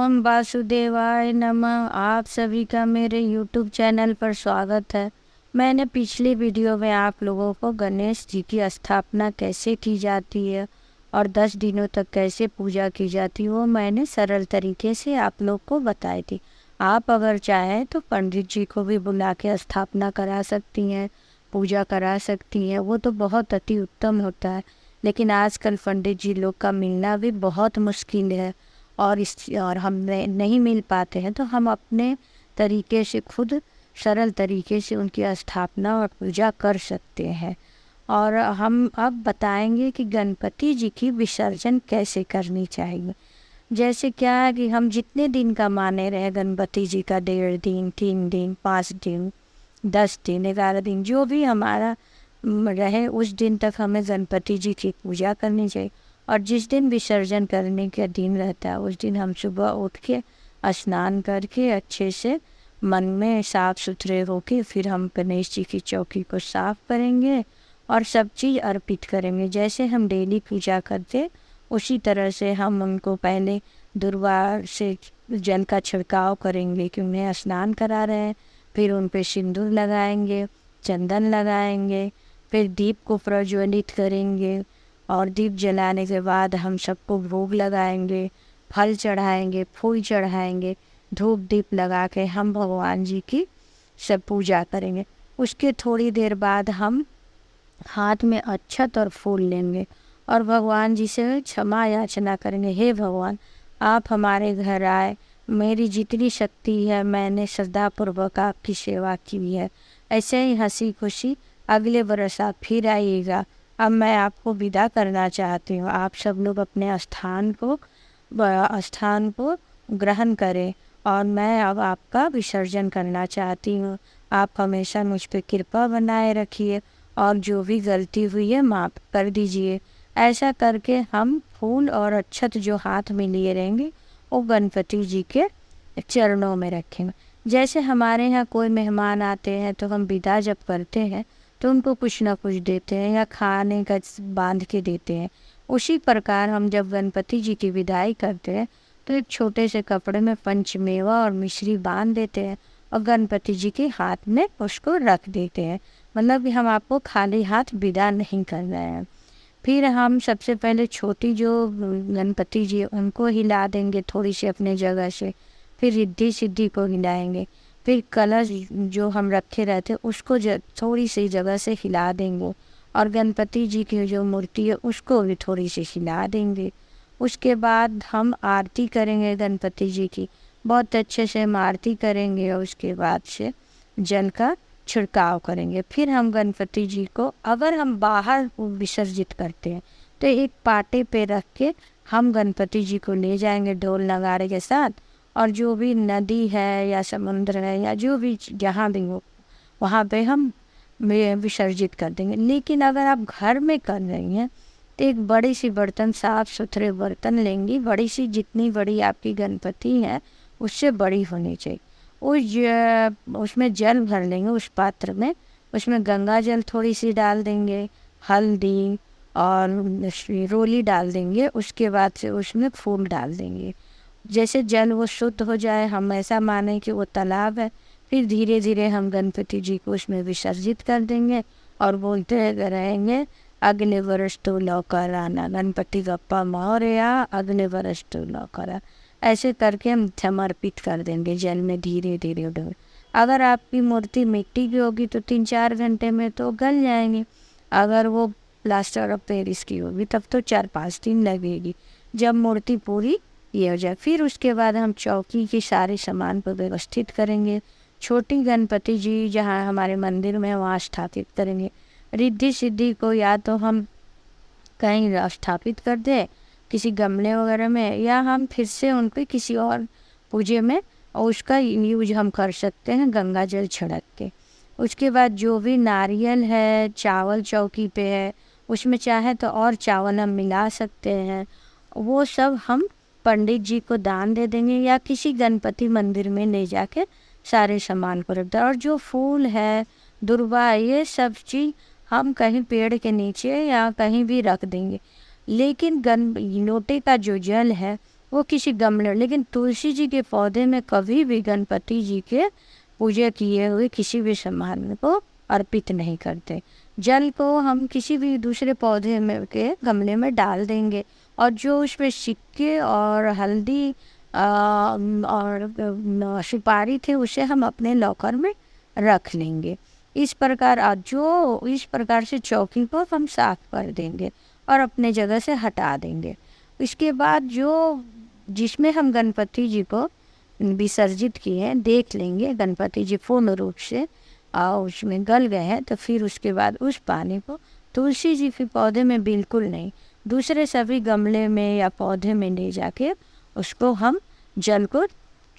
ओम वासुदेवाय नमः। आप सभी का मेरे YouTube चैनल पर स्वागत है। मैंने पिछली वीडियो में आप लोगों को गणेश जी की स्थापना कैसे की जाती है और 10 दिनों तक कैसे पूजा की जाती है वो मैंने सरल तरीके से आप लोग को बताई थी। आप अगर चाहें तो पंडित जी को भी बुला के स्थापना करा सकती हैं, पूजा करा सकती हैं, वो तो बहुत अति उत्तम होता है। लेकिन आजकल पंडित जी लोग का मिलना भी बहुत मुश्किल है और हम नहीं मिल पाते हैं, तो हम अपने तरीके से खुद सरल तरीके से उनकी स्थापना और पूजा कर सकते हैं। और हम अब बताएंगे कि गणपति जी की विसर्जन कैसे करनी चाहिए। जैसे क्या है कि हम जितने दिन का माने रहे गणपति जी का, 1.5 दिन, 3 दिन, 5 दिन, 10 दिन, 11 दिन, जो भी हमारा रहे उस दिन तक हमें गणपति जी की पूजा करनी चाहिए। और जिस दिन विसर्जन करने का दिन रहता है उस दिन हम सुबह उठ के स्नान करके अच्छे से मन में साफ सुथरे होके फिर हम गणेश जी की चौकी को साफ करेंगे और सब चीज़ अर्पित करेंगे। जैसे हम डेली पूजा करते उसी तरह से हम उनको पहले दुर्वा से जल का छिड़काव करेंगे कि उन्हें स्नान करा रहे हैं। फिर उन पे सिंदूर लगाएंगे, चंदन लगाएंगे, फिर दीप को प्रज्वलित करेंगे और दीप जलाने के बाद हम सबको भोग लगाएंगे, फल चढ़ाएंगे, फूल चढ़ाएंगे, धूप दीप लगा के हम भगवान जी की सब पूजा करेंगे। उसके थोड़ी देर बाद हम हाथ में अक्षत और फूल लेंगे और भगवान जी से क्षमा याचना करेंगे। हे भगवान, आप हमारे घर आए, मेरी जितनी शक्ति है मैंने श्रद्धापूर्वक आपकी सेवा की है, ऐसे ही हंसी खुशी अगले बरस आप फिर आइएगा। अब मैं आपको विदा करना चाहती हूँ। आप सब लोग अपने स्थान को ग्रहण करें और मैं अब आपका विसर्जन करना चाहती हूँ। आप हमेशा मुझ पर कृपा बनाए रखिए और जो भी गलती हुई है माफ़ कर दीजिए। ऐसा करके हम फूल और अक्षत जो हाथ में लिए रहेंगे वो गणपति जी के चरणों में रखेंगे। जैसे हमारे यहाँ कोई मेहमान आते हैं तो हम विदा जब करते हैं तो उनको कुछ ना कुछ देते हैं या खाने का बांध के देते हैं। उसी प्रकार हम जब गणपति जी की विदाई करते हैं तो एक छोटे से कपड़े में पंचमेवा और मिश्री बांध देते हैं और गणपति जी के हाथ में उसको रख देते हैं। मतलब कि हम आपको खाली हाथ विदा नहीं कर रहे हैं। फिर हम सबसे पहले छोटी जो गणपति जी उनको हिला देंगे थोड़ी सी अपने जगह से, फिर रिद्धि सिद्धि को हिलाएंगे, फिर कलश जो हम रखे रहते उसको थोड़ी सी जगह से हिला देंगे और गणपति जी की जो मूर्ति है उसको भी थोड़ी सी हिला देंगे। उसके बाद हम आरती करेंगे गणपति जी की, बहुत अच्छे से हम आरती करेंगे और उसके बाद से जल का छिड़काव करेंगे। फिर हम गणपति जी को अगर हम बाहर विसर्जित करते हैं तो एक पाटे पे रख के हम गणपति जी को ले जाएंगे ढोल नगाड़े के साथ, और जो भी नदी है या समुद्र है या जो भी जहाँ भी हो वहाँ पे हम विसर्जित कर देंगे। लेकिन अगर आप घर में कर रही हैं तो एक बड़ी सी बर्तन, साफ सुथरे बर्तन लेंगी, बड़ी सी, जितनी बड़ी आपकी गणपति है उससे बड़ी होनी चाहिए। उसमें जल भर लेंगे उस पात्र में, उसमें गंगा जल थोड़ी सी डाल देंगे, हल्दी और रोली डाल देंगे, उसके बाद से उसमें फूल डाल देंगे। जैसे जल वो शुद्ध हो जाए, हम ऐसा माने कि वो तालाब है, फिर धीरे धीरे हम गणपति जी को उसमें विसर्जित कर देंगे और बोलते रहेंगे अगले वर्ष तो लौकर आना, गणपति गप्पा मोरया, अगले वर्ष तो लौकर आना। ऐसे करके हम समर्पित कर देंगे जल में धीरे धीरे डूब। अगर आपकी मूर्ति मिट्टी की होगी तो 3-4 घंटे में तो गल जाएंगे। अगर वो प्लास्टर ऑफ पेरिस की होगी तब तो 4-5 दिन लगेगी जब मूर्ति पूरी ये हो जाए। फिर उसके बाद हम चौकी के सारे सामान को व्यवस्थित करेंगे। छोटी गणपति जी जहाँ हमारे मंदिर में वहाँ स्थापित करेंगे। रिद्धि सिद्धि को या तो हम कहीं स्थापित कर दें किसी गमले वगैरह में, या हम फिर से उन पर किसी और पूजे में और उसका यूज हम कर सकते हैं गंगा जल छिड़क के। उसके बाद जो भी नारियल है, चावल चौकी पे है, उसमें चाहे तो और चावल हम मिला सकते हैं, वो सब हम पंडित जी को दान दे देंगे या किसी गणपति मंदिर में ले जाके सारे सामान को रख दें। और जो फूल है, दुर्वा, ये सब चीज़ हम कहीं पेड़ के नीचे या कहीं भी रख देंगे। लेकिन लोटे का जो जल है वो किसी गमले, लेकिन तुलसी जी के पौधे में कभी भी गणपति जी के पूजा किए हुए किसी भी सामान को अर्पित नहीं करते। जल को हम किसी भी दूसरे पौधे में के गमले में डाल देंगे और जो उसमें सिक्के और हल्दी और सुपारी थे उसे हम अपने लॉकर में रख लेंगे। इस प्रकार से चौकी को हम साफ कर देंगे और अपने जगह से हटा देंगे। इसके बाद जिसमें हम गणपति जी को विसर्जित किए हैं देख लेंगे गणपति जी पूर्ण रूप से उसमें गल गए हैं, तो फिर उसके बाद उस पानी को तुलसी जी के पौधे में बिल्कुल नहीं, दूसरे सभी गमले में या पौधे में ले जाके उसको हम जल को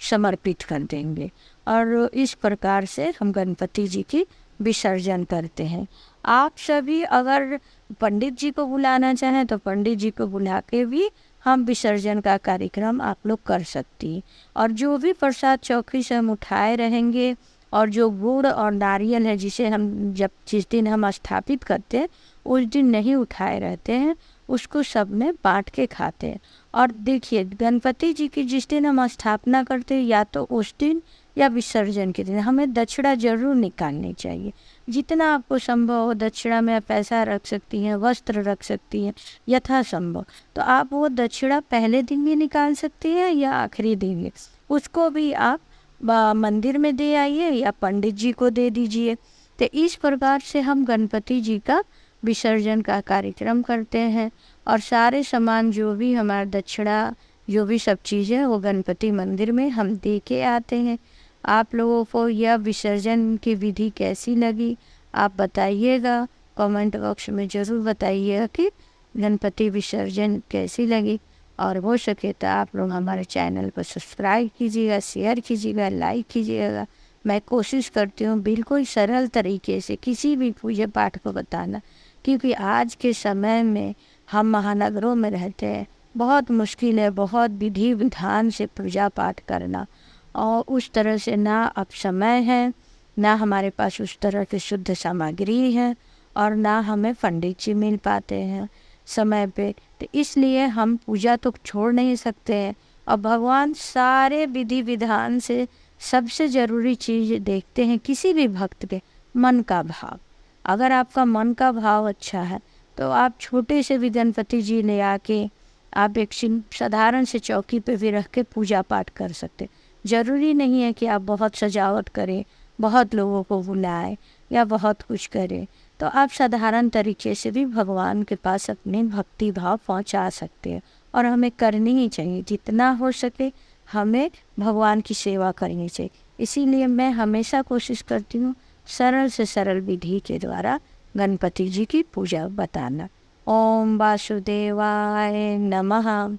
समर्पित कर देंगे। और इस प्रकार से हम गणपति जी की विसर्जन करते हैं। आप सभी अगर पंडित जी को बुलाना चाहें तो पंडित जी को बुला के भी हम विसर्जन का कार्यक्रम आप लोग कर सकती हैं। और जो भी प्रसाद चौकी से हम उठाए रहेंगे और जो गुड़ और नारियल है जिसे हम जिस दिन हम स्थापित करते हैं उस दिन नहीं उठाए रहते हैं, उसको सब में बांट के खाते हैं। और देखिए गणपति जी की जिस दिन हम स्थापना करते हैं या तो उस दिन या विसर्जन के दिन हमें दक्षिणा जरूर निकालनी चाहिए। जितना आपको संभव हो दक्षिणा में पैसा रख सकती हैं, वस्त्र रख सकती हैं यथासंभव। तो आप वो दक्षिणा पहले दिन भी निकाल सकती हैं या आखिरी दिन भी, उसको भी आप मंदिर में दे आइए या पंडित जी को दे दीजिए। तो इस प्रकार से हम गणपति जी का विसर्जन का कार्यक्रम करते हैं और सारे सामान जो भी हमारा दक्षिणा जो भी सब चीज़ें वो गणपति मंदिर में हम दे के आते हैं। आप लोगों को यह विसर्जन की विधि कैसी लगी आप बताइएगा, कमेंट बॉक्स में ज़रूर बताइएगा कि गणपति विसर्जन कैसी लगी। और हो सके तो आप लोग हमारे चैनल को सब्सक्राइब कीजिएगा, शेयर कीजिएगा, लाइक कीजिएगा। मैं कोशिश करती हूँ बिल्कुल सरल तरीके से किसी भी पूजा पाठ को बताना, क्योंकि आज के समय में हम महानगरों में रहते हैं, बहुत मुश्किल है बहुत विधि विधान से पूजा पाठ करना, और उस तरह से ना अब समय है, ना हमारे पास उस तरह की शुद्ध सामग्री है, और ना हमें पंडित जी मिल पाते हैं समय पे। तो इसलिए हम पूजा तो छोड़ नहीं सकते हैं। और भगवान सारे विधि विधान से सबसे ज़रूरी चीज़ देखते हैं किसी भी भक्त के मन का भाव। अगर आपका मन का भाव अच्छा है तो आप छोटे से भी गणपति जी ले आके आप एक साधारण से चौकी पे भी रख के पूजा पाठ कर सकते। ज़रूरी नहीं है कि आप बहुत सजावट करें, बहुत लोगों को बुलाएं या बहुत कुछ करें। तो आप साधारण तरीके से भी भगवान के पास अपने भक्ति भाव पहुंचा सकते हैं, और हमें करनी ही चाहिए। जितना हो सके हमें भगवान की सेवा करनी चाहिए। इसीलिए मैं हमेशा कोशिश करती हूँ सरल से सरल विधि के द्वारा गणपति जी की पूजा बताना। ओम वासुदेवाय नमः।